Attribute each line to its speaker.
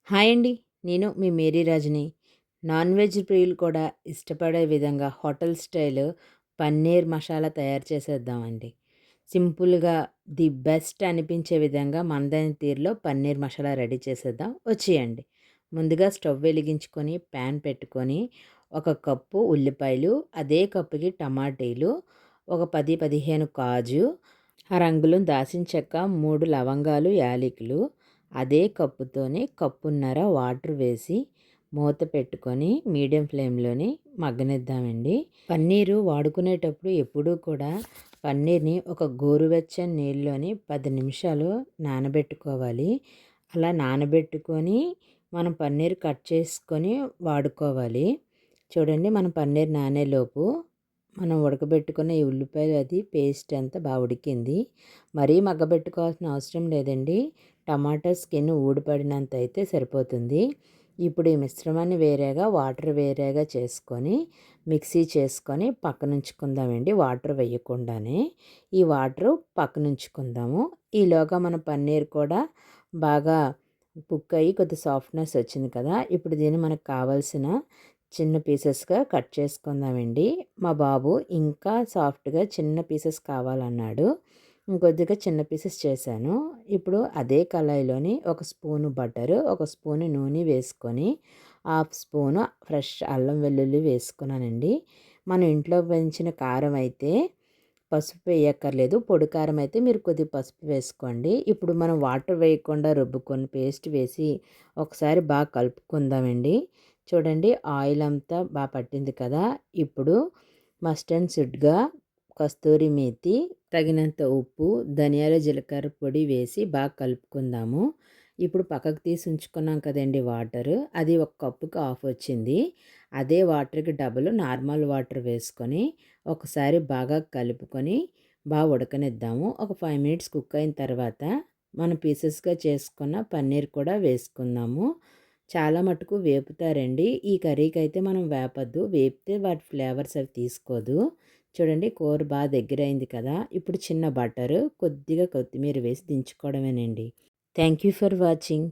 Speaker 1: Hi అండి. నేను మీ Mary రాజుని. నాన్ వెజ్ ప్రియులు కూడా ఇష్టపడే విధంగా హోటల్ స్టైల్ పన్నీర్ మసాలా తయారు చేసేద్దామండి. సింపుల్‌గా ది బెస్ట్ అనిపించే విధంగా మనదైన తీరులో పన్నీర్ మసాలా రెడీ చేసేద్దాం. వచ్చేయండి. ముందుగా స్టవ్ వెలిగించుకొని ప్యాన్ పెట్టుకొని, ఒక కప్పు ఉల్లిపాయలు, అదే కప్పుకి టమాటీలు, ఒక 10, 15 కాజు, రంగులు దాల్చిన చెక్క, 3 లవంగాలు, యాలకులు, అదే కప్పుతోని కప్పున్నర వాటర్ వేసి మూత పెట్టుకొని మీడియం ఫ్లేమ్లోని మగ్గనిద్దామండి. పన్నీరు వాడుకునేటప్పుడు ఎప్పుడూ కూడా పన్నీర్ని ఒక గోరువెచ్చని నీళ్ళలోని 10 నిమిషాలు నానబెట్టుకోవాలి. అలా నానబెట్టుకొని మనం పన్నీర్ కట్ చేసుకొని వాడుకోవాలి. చూడండి, మనం పన్నీర్ నానేలోపు మనం ఉడకబెట్టుకున్న ఈ ఉల్లిపాయలు అది పేస్ట్ అంతా బాగా ఉడికింది. మరీ మగ్గబెట్టుకోవాల్సిన అవసరం లేదండి. టమాటా స్కిన్ ఊడిపడినంత అయితే సరిపోతుంది. ఇప్పుడు ఈ మిశ్రమాన్ని వేరేగా వాటర్ వేరేగా చేసుకొని మిక్సీ చేసుకొని పక్కనుంచుకుందామండి. వాటర్ వేయకుండానే ఈ వాటరు పక్కనుంచుకుందాము. ఈలోగా మన పన్నీర్ కూడా బాగా కుక్ అయ్యి కొద్ది సాఫ్ట్నెస్ వచ్చింది కదా. ఇప్పుడు దీన్ని మనకు కావాల్సిన చిన్న పీసెస్గా కట్ చేసుకుందామండి. మా బాబు ఇంకా సాఫ్ట్గా చిన్న పీసెస్ కావాలన్నాడు. ఇంకొద్దిగా చిన్న పీసెస్ చేశాను. ఇప్పుడు అదే కళాయిలోని ఒక స్పూను బటరు, ఒక స్పూను నూనె వేసుకొని, హాఫ్ స్పూను ఫ్రెష్ అల్లం వెల్లుల్లి వేసుకున్నానండి. మనం ఇంట్లో పెంచిన కారం అయితే పసుపు వేయక్కర్లేదు. పొడి కారం అయితే మీరు కొద్దిగా పసుపు వేసుకోండి. ఇప్పుడు మనం వాటర్ వేయకుండా రుబ్బుకొని పేస్ట్ వేసి ఒకసారి బాగా కలుపుకుందామండి. చూడండి, ఆయిల్ అంతా బాగా పట్టింది కదా. ఇప్పుడు మస్టర్డ్ సీడ్గా, కస్తూరి మేతి, తగినంత ఉప్పు, ధనియాల జీలకర్ర పొడి వేసి బాగా కలుపుకుందాము. ఇప్పుడు పక్కకు తీసి ఉంచుకున్నాం కదండి వాటరు, అది ఒక కప్పుకి హాఫ్ వచ్చింది. అదే వాటర్కి డబుల్ నార్మల్ వాటర్ వేసుకొని ఒకసారి బాగా కలుపుకొని బాగా ఉడకనిద్దాము. ఒక 5 మినిట్స్ కుక్ అయిన తర్వాత మనం పీసెస్గా చేసుకున్న పన్నీర్ కూడా వేసుకుందాము. చాలా మటుకు వేపుతారండి. ఈ కర్రీకి అయితే మనం వేపద్దు. వేపితే వాటి ఫ్లేవర్స్ అవి తీసుకోదు. చూడండి, కూర బాగా దగ్గరైంది కదా. ఇప్పుడు చిన్న బటరు, కొద్దిగా కొత్తిమీర వేసి దించుకోవడమేనండి. Thank you for watching.